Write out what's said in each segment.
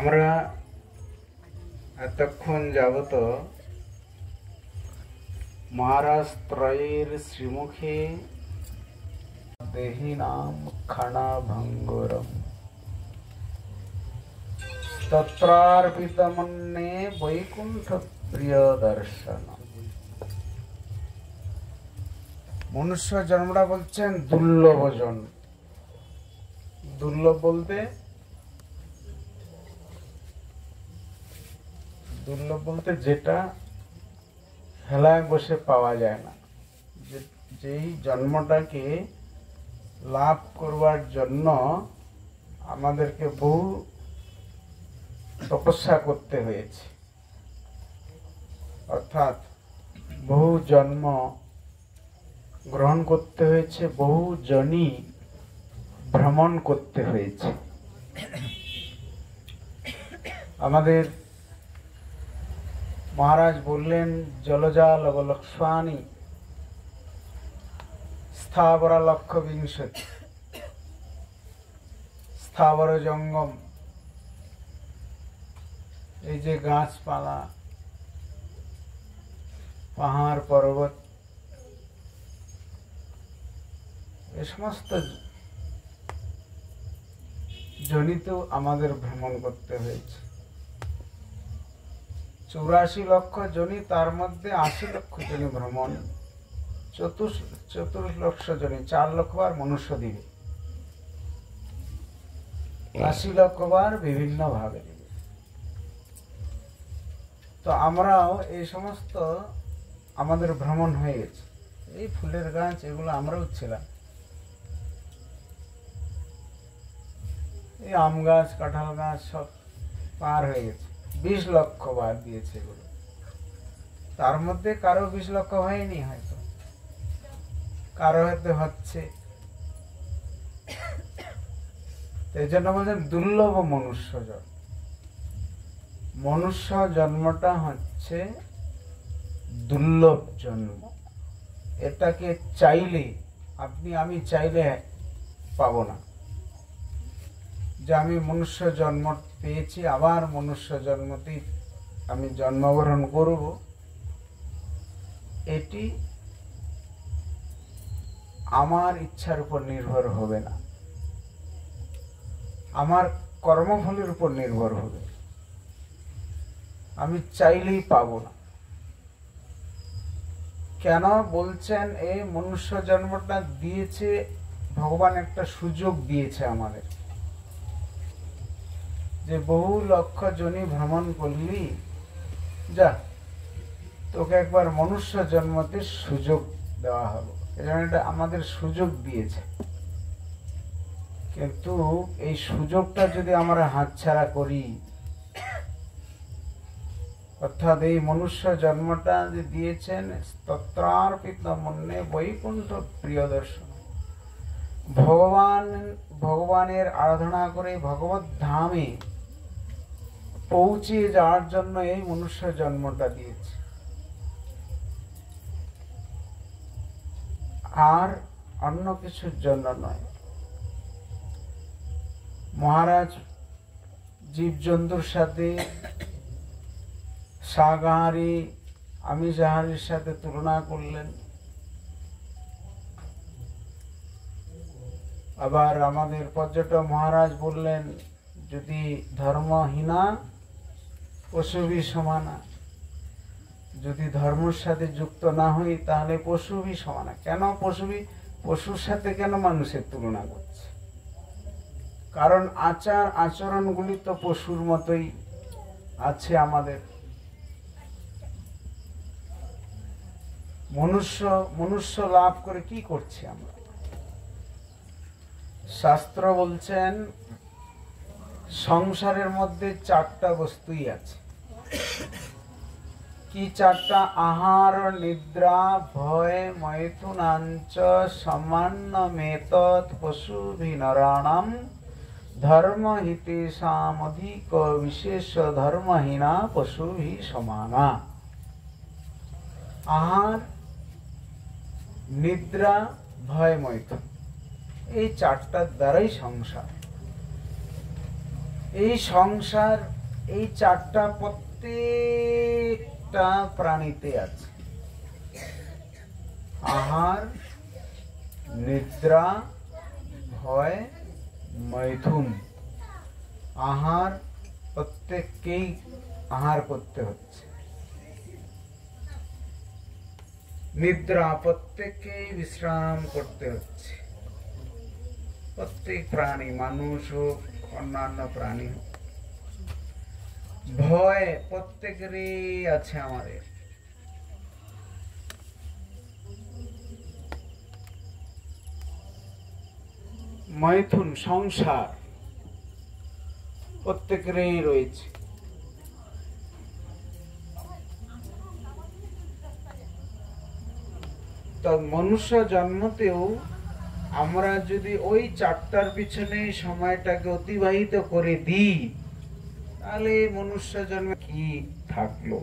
আমরা এতক্ষণ যাবত মহারাজ ত্রয়ের শ্রীমুখে দেহিনাম ক্ষণভঙ্গুরম তত্রার্পিতমন্যে বৈকুণ্ঠ প্রিয় দর্শন। মনুষ্য জন্মটা বলছেন দুর্লভ জন্ম। দুর্লভ বলতে যেটা হেলায় বসে পাওয়া যায় না, যেই জন্মটাকে লাভ করবার জন্য আমাদেরকে বহু তপস্যা করতে হয়েছে, অর্থাৎ বহু জন্ম গ্রহণ করতে হয়েছে, বহু জনি ভ্রমণ করতে হয়েছে। আমাদের মহারাজ বললেন জলজা লবলক্ষ্মানি স্থাবরা লক্ষ্য বিংশতি, স্থাবর জঙ্গম, এই যে গাছপালা, পাহাড় পর্বত, এ সমস্ত জনিত আমাদের ভ্রমণ করতে হয়েছে। 84 লক্ষ জনি, তার মধ্যে 80 লক্ষ জনি ভ্রমণ, 24 লক্ষ জনি, 4 লক্ষ বার মনুষ্য দিবে, 80 লক্ষ বার বিভিন্ন ভাবে দিবে। তো আমরাও এই সমস্ত আমাদের ভ্রমণ হয়ে গেছে। এই ফুলের গাছ এগুলো আমরাও ছিলাম, এই আম গাছ কাঁঠাল গাছ সব পার হয়ে গেছে। 20 লক্ষ বার দিয়েছে এগুলো, তার মধ্যে কারো 20 লক্ষ হয়নি, হয়তো কারো হয়তো হচ্ছে। এই জন্য বলছেন দুর্লভ মনুষ্য জন্ম। মনুষ্য জন্মটা হচ্ছে দুর্লভ জন্ম। এটাকে চাইলে আমি চাইলে পাবো না, যে আমি মনুষ্য জন্ম পেয়েছি, আবার মনুষ্য জন্মতেই আমি জন্মগ্রহণ করব, এটি আমার ইচ্ছার উপর নির্ভর হবে না, আমার কর্মফলের উপর নির্ভর হবে। আমি চাইলেই পাবো না। কেন বলছেন এই মনুষ্য জন্মটা দিয়েছে ভগবান, একটা সুযোগ দিয়েছে আমাদের, যে বহু লক্ষ জনি ভ্রমণ করলি, যা তোকে একবার মনুষ্য জন্মতে সুযোগ দেওয়া হলো। এজন্য এটা আমাদের সুযোগ দিয়েছে। কিন্তু এই সুযোগটা যদি আমরা হাতছাড়া করি, অর্থাৎ এই মনুষ্য জন্মটা যে দিয়েছেন তত্রার্পিতমন্যে বৈকুণ্ঠ প্রিয় দর্শন, ভগবানের আরাধনা করে ভগবত ধামে পৌঁছে যাওয়ার জন্য এই মনুষ্য জন্মটা দিয়েছে, আর অন্য কিছুর জন্য নয়। মহারাজ জীবজন্তুর সাথে, শাকাহারী আমিষাহারীর সাথে তুলনা করলেন। আবার আমাদের পর্যটক মহারাজ বললেন, যদি ধর্মহীনা পশুভি সমানা, যদি ধর্মের সাথে যুক্ত না হই তাহলে পশুভি সমানা। কেন পশুর সাথে কেন মানুষের তুলনা করছে? কারণ আচরণগুলি তো পশুর মতোই আছে। আমাদের মনুষ্য লাভ করে কি করছি আমরা? শাস্ত্র বলছেন সংসারের মধ্যে 4টা বস্তুই আছে। কি 4টা? আহার, নিদ্রা, ভয়, মৈথুনাঞ্চ সামান্য মেতৎ পশুভি নরাণাম ধর্মহিতেষাম অধিক বিশেষ ধর্মহীনা পশুভি সমানা। আহার, নিদ্রা, ভয়, মৈথুন, এই 4টার দ্বারাই সংসার। এই সংসার এই চারটা প্রত্যেকটা প্রাণীতে আছে। আহার, নিদ্রা, ভয়, মৈথুন। আহার প্রত্যেককেই আহার করতে হচ্ছে, নিদ্রা প্রত্যেককেই বিশ্রাম করতে হচ্ছে, প্রত্যেক প্রাণী, মানুষ হোক অন্যান্য প্রাণী হোক। ভয় প্রত্যেকেরই আছে আমাদের। মৈথুন সংসার প্রত্যেকেরই রয়েছে। তো মনুষ্য জন্মতেও আমরা যদি ওই চারটার পিছনে সময়টাকে অতিবাহিত করে দিই, তাহলে মনুষ্য জন্মে কি থাকলো?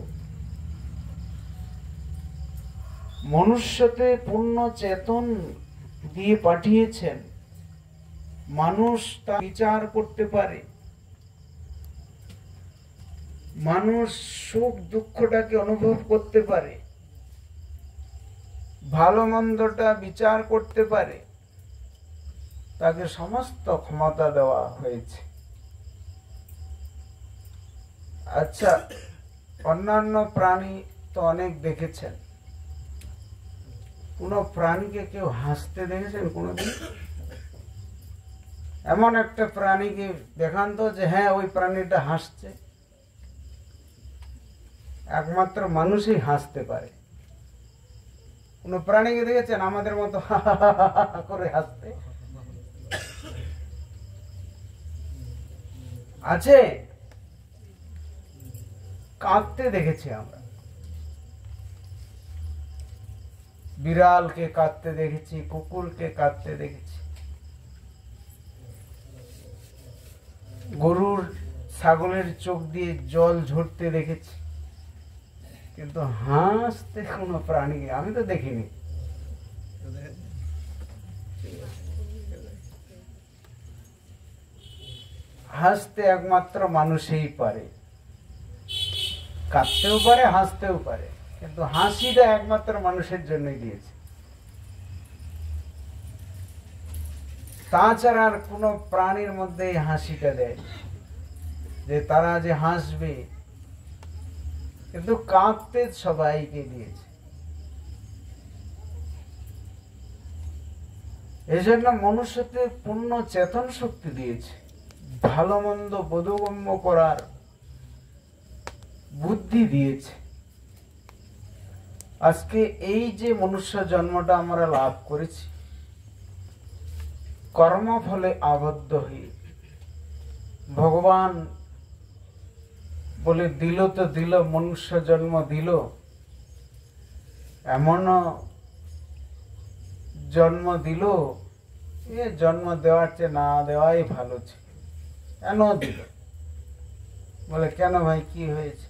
মনুষ্যতে পূর্ণ চেতন দিয়ে পাঠিয়েছেন, মানুষ তা বিচার করতে পারে, মানুষ সুখ দুঃখটাকে অনুভব করতে পারে, ভালো মন্দটা বিচার করতে পারে, তাকে সমস্ত ক্ষমতা দেওয়া হয়েছে। আচ্ছা, অন্যান্য প্রাণী তো অনেক দেখেছেন, কোন প্রাণীকে কেউ হাসতে দেখেছেন কোনদিন? এমন একটা প্রাণীকে দেখান তো যে হ্যাঁ ওই প্রাণীটা হাসছে। একমাত্র মানুষই হাসতে পারে। কোন প্রাণীকে দেখেছেন আমাদের মতো হা হা হা করে হাসতে? আছে? কাঁদতে দেখেছি আমরা, বিড়ালকে কাঁদতে দেখেছি, কুকুরকে কাঁদতে দেখেছি, গরুর ছাগলের চোখ দিয়ে জল ঝরতে দেখেছি, কিন্তু হাসতে কোনো প্রাণী আমি তো দেখিনি। হাসতে একমাত্র মানুষই পারে, কাঁদতেও পারে, হাসতেও পারে, কিন্তু হাসিটা একমাত্র মানুষের জন্যই দিয়েছে। তাছাড়া আর কোনো প্রাণীর মধ্যে হাসিটা দেয় যে তারা যে হাসবে, কিন্তু কাঁদতে সবাইকে দিয়েছে। এই জন্য মনুষ্যতে পূর্ণ চেতন শক্তি দিয়েছে, ভালো মন্দ বোধগম্য করার বুদ্ধি দিয়েছে। আজকে এই যে মনুষ্য জন্মটা আমরা লাভ করেছি, কর্মফলে আবদ্ধ হয়ে, ভগবান বলে দিল তো দিল, মনুষ্য জন্ম দিল, এমন জন্ম দিল, এ জন্ম দেওয়ার চেয়ে না দেওয়াই ভালো ছিল। কেন দিল? বলে কেন ভাই, কি হয়েছে?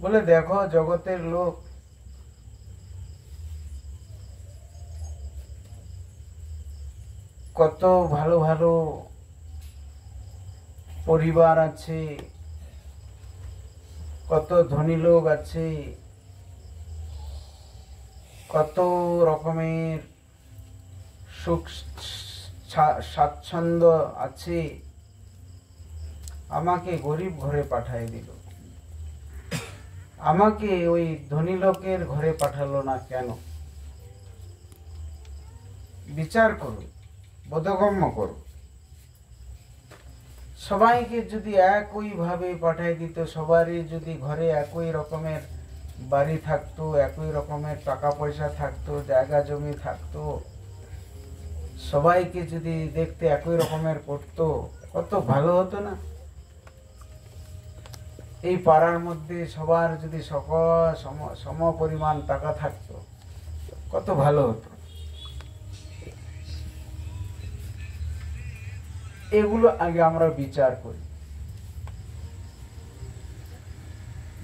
বলে দেখো জগতের লোক কত ভালো ভালো পরিবার আছে, কত ধনী লোক আছে, কত রকমের সুখ স্বাচ্ছন্দ্য আছে, আমাকে গরিব ঘরে পাঠায় দিল, আমাকে ওই ধনী লোকের ঘরে পাঠালো না কেন? বিচার করুন, বোধগম্য করুন। সবাইকে যদি একই ভাবে পাঠাই দিত, সবারই যদি ঘরে একই রকমের বাড়ি থাকতো, একই রকমের টাকা পয়সা থাকতো, জায়গা জমি থাকতো, সবাইকে যদি দেখতে একই রকমের করতো, কত ভালো হতো না? এই পাড়ার মধ্যে সবার যদি সম পরিমাণ টাকা থাকতো, কত ভালো হতো। এগুলো আগে আমরা বিচার করি।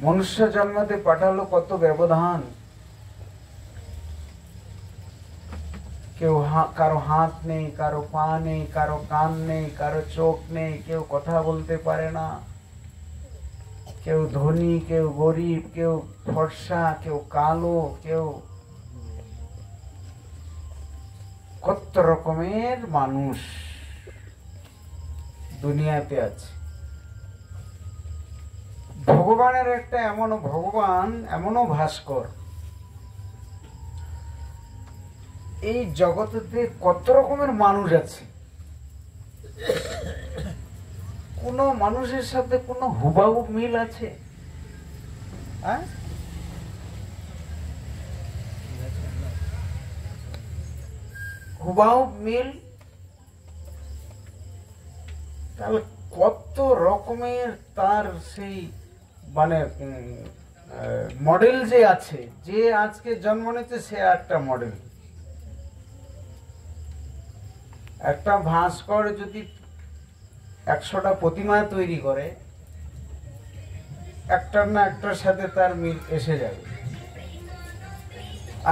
মনুষ্য জন্মতে পাঠালো কত ব্যবধান, কেউ কারো হাত নেই, কারো পা নেই, কারো কান নেই, কারো চোখ নেই, কেউ কথা বলতে পারে না, কেউ ধনী, কেউ গরিব, কেউ ফর্সা, কেউ কালো, কেউ কত রকমের মানুষ দুনিয়াতে আছে। ভগবানের একটা ভগবান এমনও ভাস্কর, এই জগতে কত রকমের মানুষ আছে, কোন মানুষের সাথে কোন হুবাহু মিল আছে? হুবাহু মিল? তাহলে কত রকমের তার সেই মানে মডেল যে আছে, যে আজকে জন্ম নিচ্ছে সে একটা মডেল। একটা ভাস্কর যদি 100টা প্রতিমা তৈরি করে, একটার না একটার সাথে তার মিল এসে যাবে।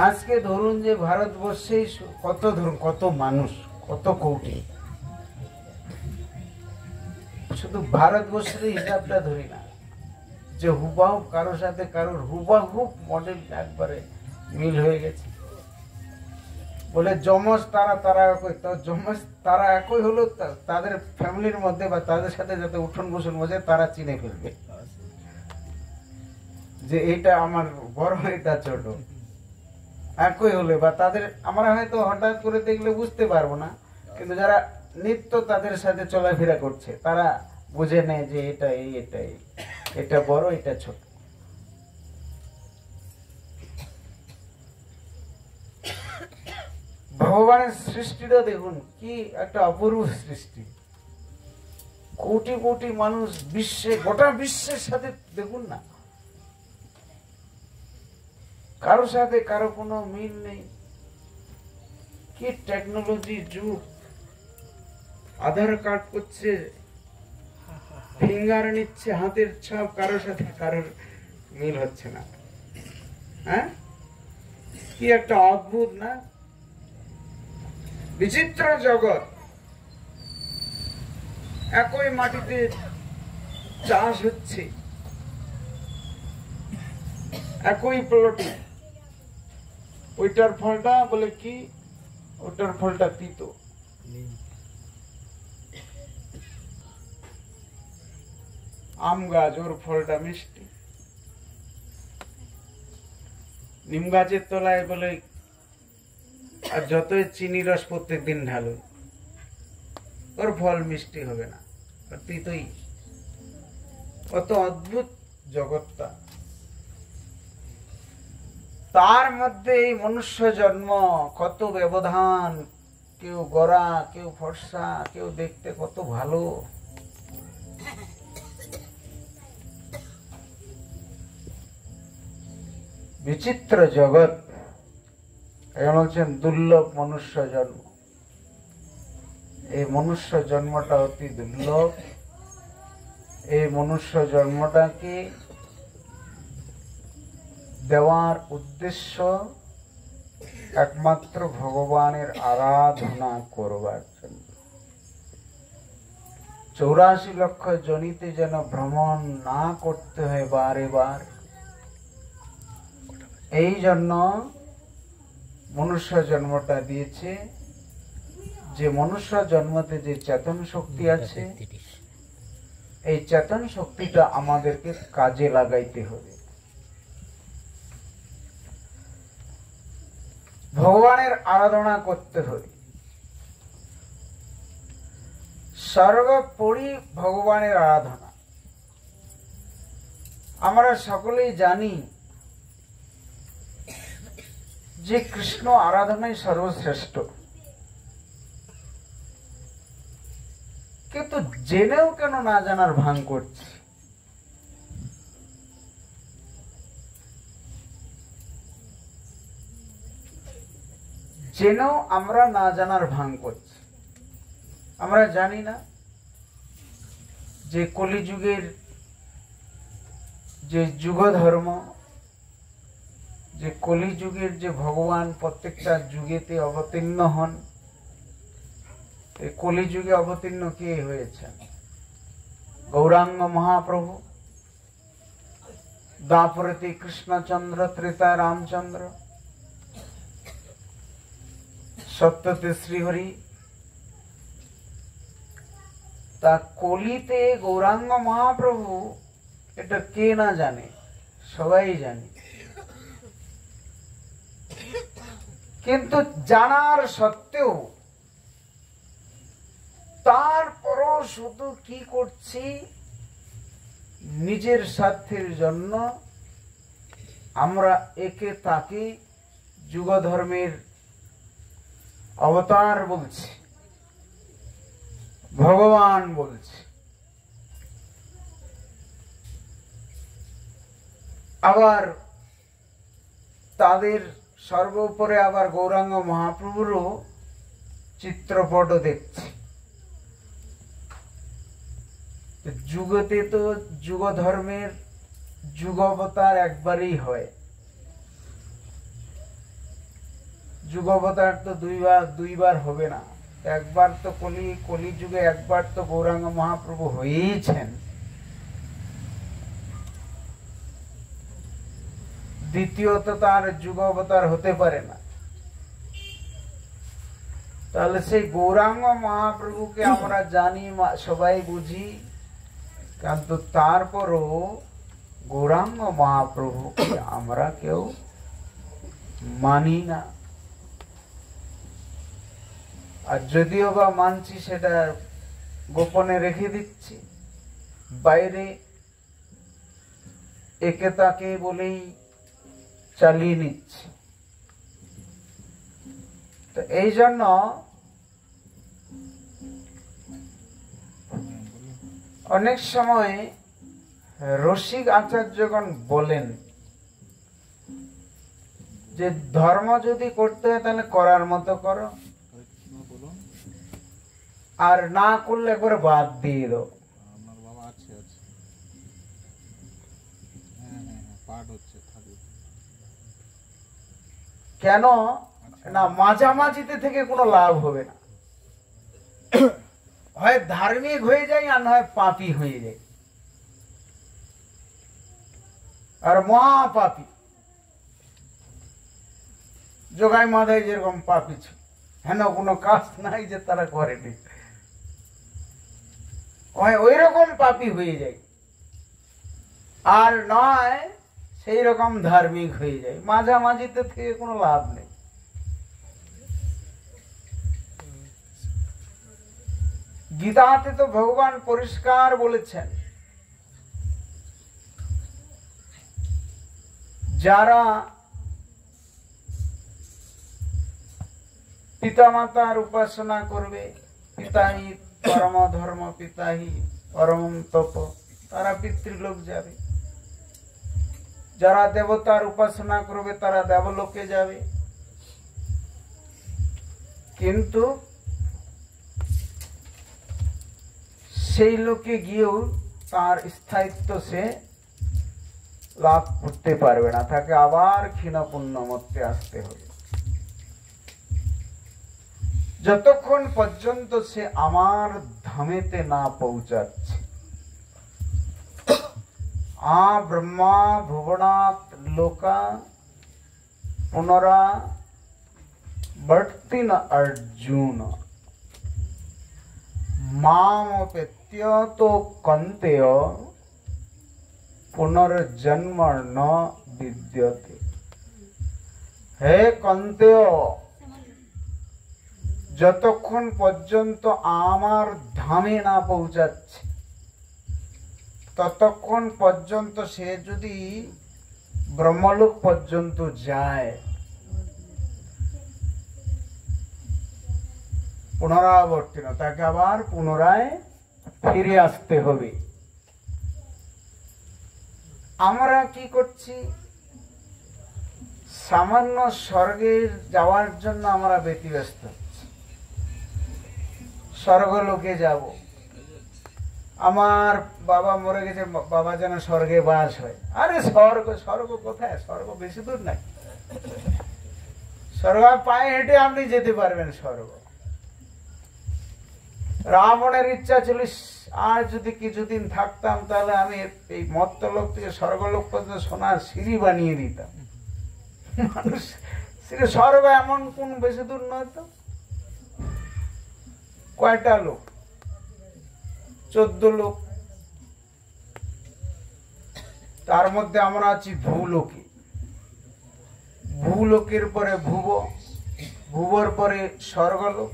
আজকে ধরুন যে ভারতবর্ষে কত মানুষ, কত কোটি, শুধু ভারতবর্ষের হিসাবটা ধরি না, যে হুবাহু কারোর সাথে কারোর হুবাহু মডেল একবারে মিল হয়ে গেছে। বলে যমজ তারা একই, তো যমজ তারা একই হলো তাদের ফ্যামিলির মধ্যে বা তাদের সাথে যাতে উঠোন বসুন বসে তারা চিনে ফেলবে যে এটা আমার বড়, এটা ছোট, একই হলে। বা তাদের আমরা হয়তো হঠাৎ করে দেখলে বুঝতে পারবো না, কিন্তু যারা নিত্য তাদের সাথে চলাফেরা করছে তারা বুঝে নেয় যে এটা এই, এটা এই, এটা বড়, এটা ছোট। ভগবানের সৃষ্টিটা দেখুন কি একটা অপূর্ব সৃষ্টি। কোটি কোটি মানুষ বিশ্বে, গোটা বিশ্বের সাথে দেখুন না, কারোর সাথে কারো কোনো মিল নেই। কি টেকনোলজি যুগ! আধার কার্ড করছে, ফিঙ্গার নিচ্ছে, হাতের ছাপ, কারোর সাথে কারোর মিল হচ্ছে না। হ্যাঁ, কি একটা অদ্ভুত না, বিচিত্র জগৎ। একই মাটিতে চাষ হচ্ছে, একই প্লটে, ওইটার ফলটা বলে কি, ওটার ফলটা তিতো। আম গাছ, ওর ফলটা মিষ্টি। নিম গাছের তলায় বলে আর যতই চিনি রস প্রত্যেক দিন ঢালো, ওর ফল মিষ্টি হবে না, তিতই। কত অদ্ভুত জগৎটা। তার মধ্যে এই মনুষ্য জন্ম, কত ব্যবধান, কেউ গোরা, কেউ ফর্সা, কেউ দেখতে কত ভালো। বিচিত্র জগৎ। এখন বলছেন দুর্লভ মনুষ্য জন্ম। এই মনুষ্য জন্মটা অতি দুর্লভ। এই মনুষ্য জন্মটাকে দেওয়ার উদ্দেশ্য একমাত্র ভগবানের আরাধনা করবার জন্য। 84 লক্ষ জনিতে যেন ভ্রমণ না করতে হয় বারে বার, এই জন্য মনুষ্য জন্মটা দিয়েছে। যে মনুষ্য জন্মতে যে চেতন শক্তি আছে, এই চেতন শক্তিটা আমাদেরকে কাজে লাগাইতে হবে। ভগবানের আরাধনা করতে হবে। সর্বোপরি ভগবানের আরাধনা। আমরা সকলেই জানি যে কৃষ্ণ আরাধনাই সর্বশ্রেষ্ঠ, কিন্তু জেনেও কেন না জানার ভান করছি। জেনেও আমরা না জানার ভান করছি। আমরা জানি না যে কলিযুগের যে যুগ ধর্ম, যে কলিযুগের যে ভগবান প্রত্যেকটা যুগেতে অবতীর্ণ হন, এই কলিযুগে অবতীর্ণ কে হয়েছেন? গৌরাঙ্গ মহাপ্রভু। দ্বাপরেতে কৃষ্ণচন্দ্র, ত্রেতায় রামচন্দ্র, সত্যতে শ্রীহরি, তা কলিতে গৌরাঙ্গ মহাপ্রভু, এটা কে না জানে, সবাই জানে। কিন্তু জানার সত্ত্বেও তারপরও শুধু কি করছি, নিজের স্বার্থের জন্য আমরা একে তাকে যুগ ধর্মের অবতার বলছি, ভগবান বলছি। আবার তাদের সর্বোপরে আবার গৌরাঙ্গ মহাপ্রভুরও চিত্রপটও দেখছি। যুগতে তো যুগ ধর্মের যুগ অবতার একবারই হয়, যুগ অবতার তো দুইবার হবে না। একবার তো কলি যুগে একবার তো গৌরাঙ্গ মহাপ্রভু হয়েইছেন, দ্বিতীয়ত তার যুগ অবতার হতে পারে না। তাহলে সেই গৌরাঙ্গ মহাপ্রভুকে আমরা জানি, সবাই বুঝি, কিন্তু তারপরও গৌরাঙ্গ মহাপ্রভুকে আমরা কেউ মানি না। আর যদিও বা মানছি, সেটা গোপনে রেখে দিচ্ছি, বাইরে একে তাকে বলেই চালিয়ে নিচ্ছি। তো এই জন্য অনেক সময় রসিক আচার্যগণ বলেন যে ধর্ম যদি করতে হয় তাহলে করার মতো করো, আর না করলে করে বাদ দিয়ে দাও। কেন না, মাঝামাঝিতে থেকে কোনো লাভ হবে না। হয় ধার্মিক হয়ে যায় আর নয় পাপী হয়ে যায়, আর মহাপাপী। যোগাই মাধাই যেরকম পাপী ছিল, হেন কোনো কাজ নাই যে তারা করেনি, ওই রকম পাপী হয়ে যায়। আর নয় সেই রকম ধার্মিক হয়ে যায়, মাঝামাঝিতে থেকে কোনো লাভ নেই। গীতাতে তো ভগবান পরিষ্কার বলেছেন, যারা পিতামাতার উপাসনা করবে, পিতাহি পরম ধর্ম, পিতাহি পরম তপ, তারা পিতৃলোক যাবে। যারা দেবতার উপাসনা করবে তারা দেবলোকে যাবে। কিন্তু সেই লোকে গিয়েও তার স্থায়িত্ব সে লাভ করতে পারবে না, তাকে আবার ক্ষীণ পুণ্য মধ্যে আসতে হবে। যতক্ষণ পর্যন্ত সে আমার ধামেতে না পৌঁছাচ্ছে। ব্রহ্মা ভুবনাৎ লোকা পুনরা বর্তি ন অর্জুন, মামপেত্য তো কন্তেয় পুনর্জন্ম ন বিদ্যতে। হে কন্তেয়, যতক্ষণ পর্যন্ত আমার ধামে না পৌঁছাচ্ছে ততক্ষণ পর্যন্ত সে যদি ব্রহ্মলোক পর্যন্ত যায়, পুনরাবর্তী না, তাকে আবার পুনরায় ফিরে আসতে হবে। আমরা কি করছি, সামান্য স্বর্গের যাওয়ার জন্য আমরা ব্যতিব্যস্ত হচ্ছি। স্বর্গলোকে যাব, আমার বাবা মরে গেছে, বাবা যেন স্বর্গে বাস হয়। আরে স্বর্গ কোথায়? স্বর্গ বেশি দূর নাই, স্বর্গ পায়ে হেঁটে আপনি যেতে পারবেন। স্বর্গ রাবণের ইচ্ছা ছিল, আর যদি কিছুদিন থাকতাম তাহলে আমি এই মর্তলোক থেকে স্বর্গলোক পর্যন্ত সোনার সিঁড়ি বানিয়ে দিতাম। মানুষ স্বর্গ এমন কোন বেশি দূর নয় তো। কয়টা লোক? 14 লোক। তার মধ্যে আমরা আছি ভূলোকে। ভূলোকের পরে ভুব, ভুবর পরে স্বর্গলোক,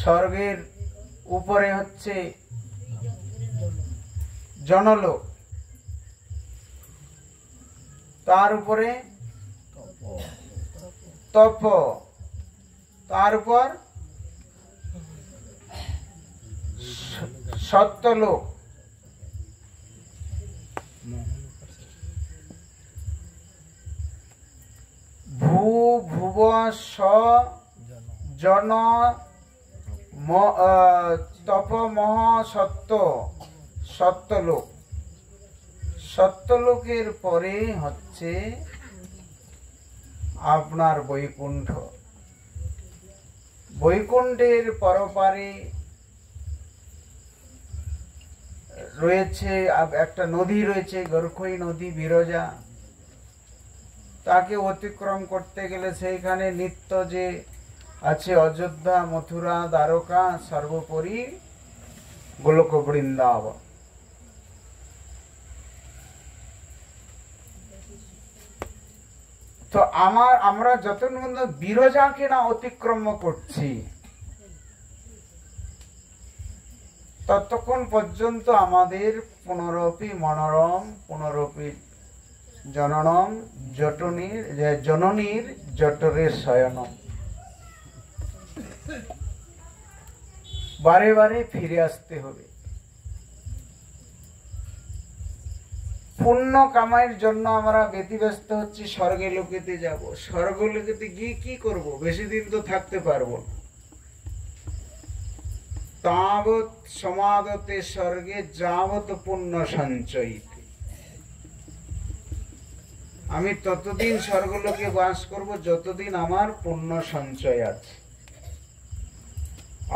স্বর্গের উপরে হচ্ছে জনলোক, তার উপরে তপ, তার উপর সত্যলোক, ভূ ভুব স জন তপ মহ সত্য, সত্যলোক। সত্যলোকের পরে হচ্ছে আপনার বৈকুণ্ঠ। বৈকুণ্ঠের পরপারে রয়েছে একটা নদী রয়েছে, গর্খই নদী, বিরজা। তাকে অতিক্রম করতে গেলে সেইখানে নিত্য যে আছে অযোধ্যা, মথুরা, দ্বারকা, সর্বোপরি গোলক বৃন্দাবন। তো আমরা যতক্ষণ পর্যন্ত বিরজাকে না অতিক্রম করছি ততক্ষণ পর্যন্ত আমাদের পুনরপি মনোরম, পুনরপি জননম জননীর জঠরের শয়নম। বারে বারে ফিরে আসতে হবে। পুণ্য কামাইয়ের জন্য আমরা ব্যতিব্যস্ত হচ্ছি, স্বর্গে লোকেতে যাব। স্বর্গ লোকেতে গিয়ে কি করব? বেশি দিন তো থাকতে পারবো না। তাবৎ সমাদতে স্বর্গে যাবৎ পুণ্য সঞ্চয়িতে। আমি ততদিন স্বর্গলোকে বাস করব যতদিন আমার পুণ্য সঞ্চয় আছে।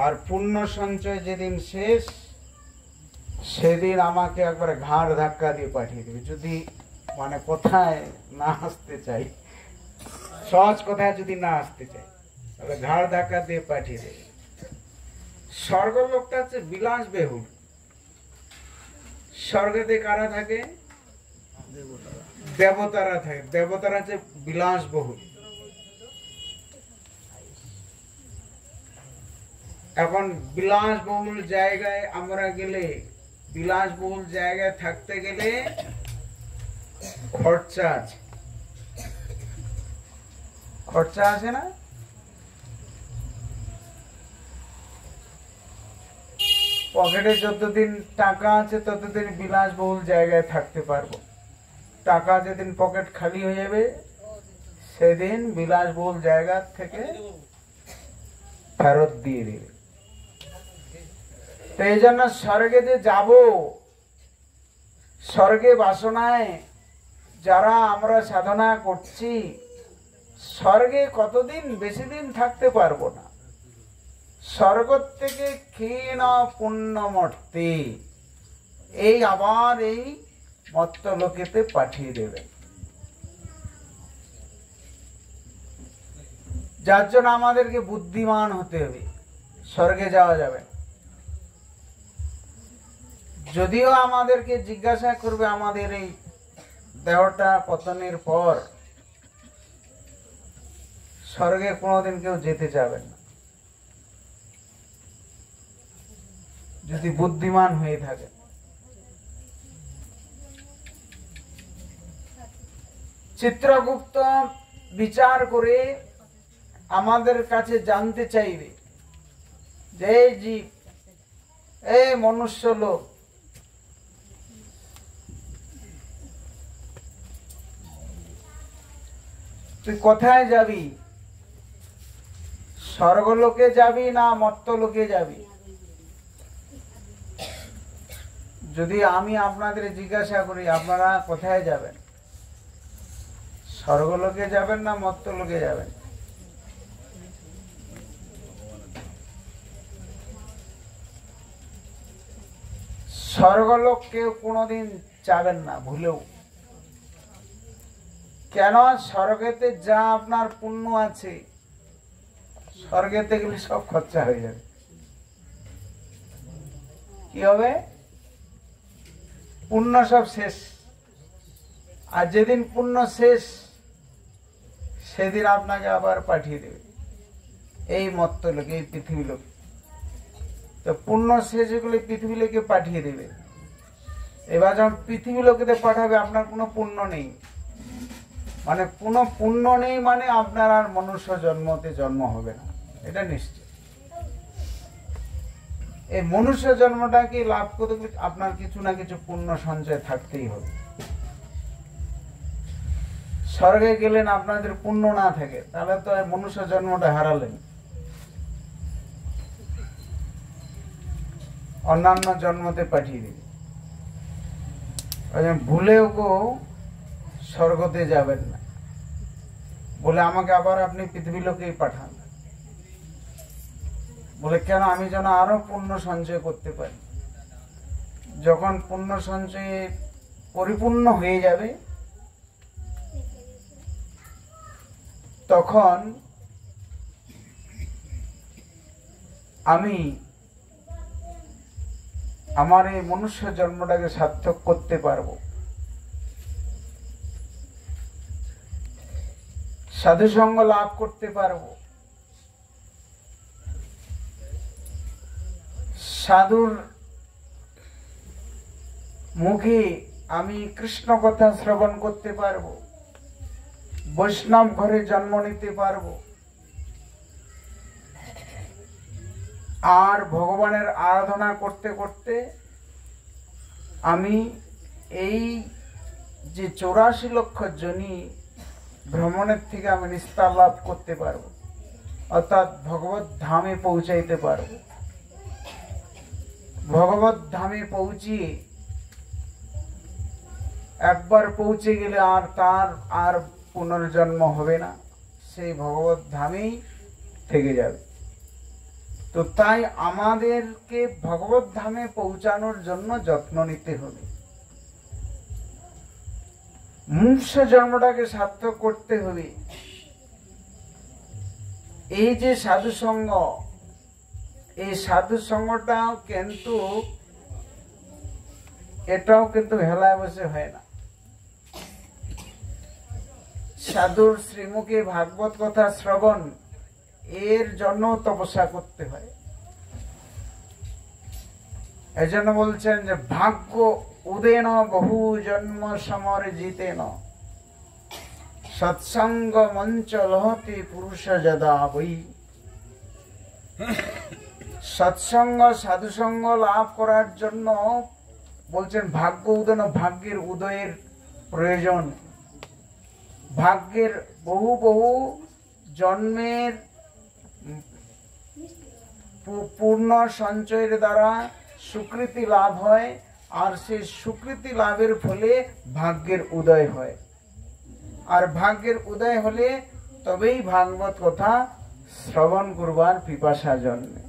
আর পুণ্য সঞ্চয় যেদিন শেষ সেদিন আমাকে একবার ঘাড় ধাক্কা দিয়ে পাঠিয়ে দেবে। যদি মানে কোথায় না আসতে চাই, সহজ কথায় যদি না আসতে চাই তাহলে ঘাড় ধাক্কা দিয়ে পাঠিয়ে দেবে। স্বর্গলোকটা হচ্ছে বিলাস বেহুল। স্বর্গেতে কারা থাকে? দেবতারা থাকে। দেবতারা হচ্ছে বিলাস বহুল। এখন বিলাসবহুল জায়গায় আমরা গেলে, বিলাসবহুল জায়গায় থাকতে গেলে খরচা আছে। খরচা আছে না? পকেটে যতদিন টাকা আছে ততদিন বিলাসবহুল জায়গায় থাকতে পারবো। টাকা যেদিন পকেট খালি হয়ে যাবে সেদিন বিলাসবহুল জায়গা থেকে ফেরত দিয়ে দেবে। তো এই জন্য স্বর্গে যে যাব, স্বর্গে বাসনায় যারা আমরা সাধনা করছি, স্বর্গে কতদিন? বেশি দিন থাকতে পারবো না। স্বর্গ থেকে ক্ষীণ পুণ্যমর্তে এই আবার এই মর্ত্যলোকেতে পাঠিয়ে দেবে। যার জন্য আমাদেরকে বুদ্ধিমান হতে হবে। স্বর্গে যাওয়া যাবে। যদিও আমাদেরকে জিজ্ঞাসা করবে আমাদের এই দেহটা পতনের পর, স্বর্গে কোনোদিন কেউ যেতে যাবে না যদি বুদ্ধিমান হয়ে থাকে। চিত্রগুপ্ত বিচার করে আমাদের কাছে জানতে চাইবে যে জীব, এই মনুষ্য লোক, তুই কোথায় যাবি? স্বর্গলোকে যাবি না মর্ত্যলোকে যাবি? যদি আমি আপনাদের জিজ্ঞাসা করি আপনারা কোথায় যাবেন? স্বর্গলোকে যাবেন না মর্ত্যলোকে যাবেন? স্বর্গলোক কেউ কোনোদিন যাবেন না ভুলেও। কেন? স্বর্গেতে যা আপনার পুণ্য আছে, স্বর্গেতে গেলে সব খরচা হয়ে যাবে। কি হবে? পুণ্য সব শেষ। আর যেদিন পুণ্য শেষ সেদিন আপনাকে আবার পাঠিয়ে দেবে এই মত্ত লোকে, এই পৃথিবী লোক। তো পুণ্য শেষ এগুলো পৃথিবী লোকে পাঠিয়ে দেবে। এবার যখন পৃথিবী লোকেতে পাঠাবে আপনার কোনো পুণ্য নেই, মানে কোনো পুণ্য নেই, মানে আপনার আর মনুষ্য জন্মতে জন্ম হবে না, এটা নিশ্চিত। এই মনুষ্য জন্মটাকে লাভ করতে আপনার কিছু না কিছু পুণ্য সঞ্চয় থাকতেই হবে। স্বর্গে গেলেন আপনাদের পুণ্য না থাকে তাহলে তো মনুষ্য জন্মটা হারালেন, অন্যান্য জন্মতে পাঠিয়ে দিবে। ভুলেও স্বর্গতে যাবেন না, বলে আমাকে আবার আপনি পৃথিবী লোকেই পাঠান। বলে কেন? আমি যেন আরো পুণ্য সঞ্চয় করতে পারি। যখন পুণ্য সঞ্চয়ে পরিপূর্ণ হয়ে যাবে তখন আমি আমার এই মনুষ্য জন্মটাকে সার্থক করতে পারবো, সাধুসঙ্গ লাভ করতে পারবো, সাধুর মুখে আমি কৃষ্ণ কথা শ্রবণ করতে পারবো, বৈষ্ণব ঘরে জন্ম নিতে পারবো, আর ভগবানের আরাধনা করতে করতে আমি এই যে 84 লক্ষ জনি ভ্রমণের থেকে আমি নিস্তার লাভ করতে পারবো, অর্থাৎ ভগবত ধামে পৌঁছাইতে পারবো। ভগবত ধামে পৌঁছিয়ে একবার পৌঁছে গেলে আর তার আর পুনর্জন্ম হবে না, সেই ভগবত ধামেই থেকে যাবে। তো তাই আমাদেরকে ভগবত ধামে পৌঁছানোর জন্য যত্ন নিতে হবে, মনুষ্য জন্মটাকে সার্থক করতে হবে। এই যে সাধুসঙ্গ, এই সাধুসঙ্গটা কিন্তু এটাও কিন্তু হেলায় বসে হয় না। সাধুর শ্রীমুখে ভাগবত কথা শ্রবণ, এর জন্য তপস্যা করতে হয়। এজন্য বলছেন যে ভাগ্য উদেন বহু জন্ম সমর্জিতেন, সৎসঙ্গ মঞ্চ লহতি পুরুষ যদা বৈ। সৎসঙ্গ সাধুসঙ্গ লাভ করার জন্য বলছেন ভাগ্য উদন, ভাগ্যের উদয়ের প্রয়োজন। ভাগ্যের বহু বহু জন্মের পূর্ণ সঞ্চয়ের দ্বারা সুকৃতি লাভ হয়, আর সেই সুকৃতি লাভের ফলে ভাগ্যের উদয় হয়। আর ভাগ্যের উদয় হলে তবেই ভাগবত কথা শ্রবণ করবার পিপাসা জন্মে।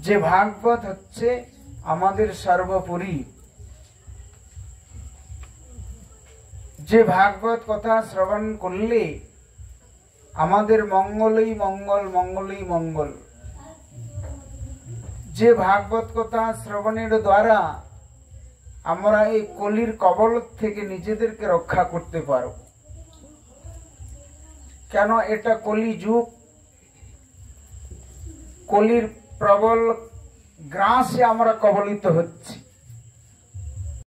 যে ভাগবত হচ্ছে আমাদের সর্বোপরি, যে ভাগবত কথা শ্রবণ করলে আমাদের মঙ্গলই মঙ্গল, মঙ্গলই মঙ্গল। যে ভাগবত কথা শ্রবণের দ্বারা আমরা এই কলির কবল থেকে নিজেদেরকে রক্ষা করতে পারব। কেন? এটা কলি যুগ, কলির প্রবল গ্রাসে আমরা কবলিত হচ্ছি।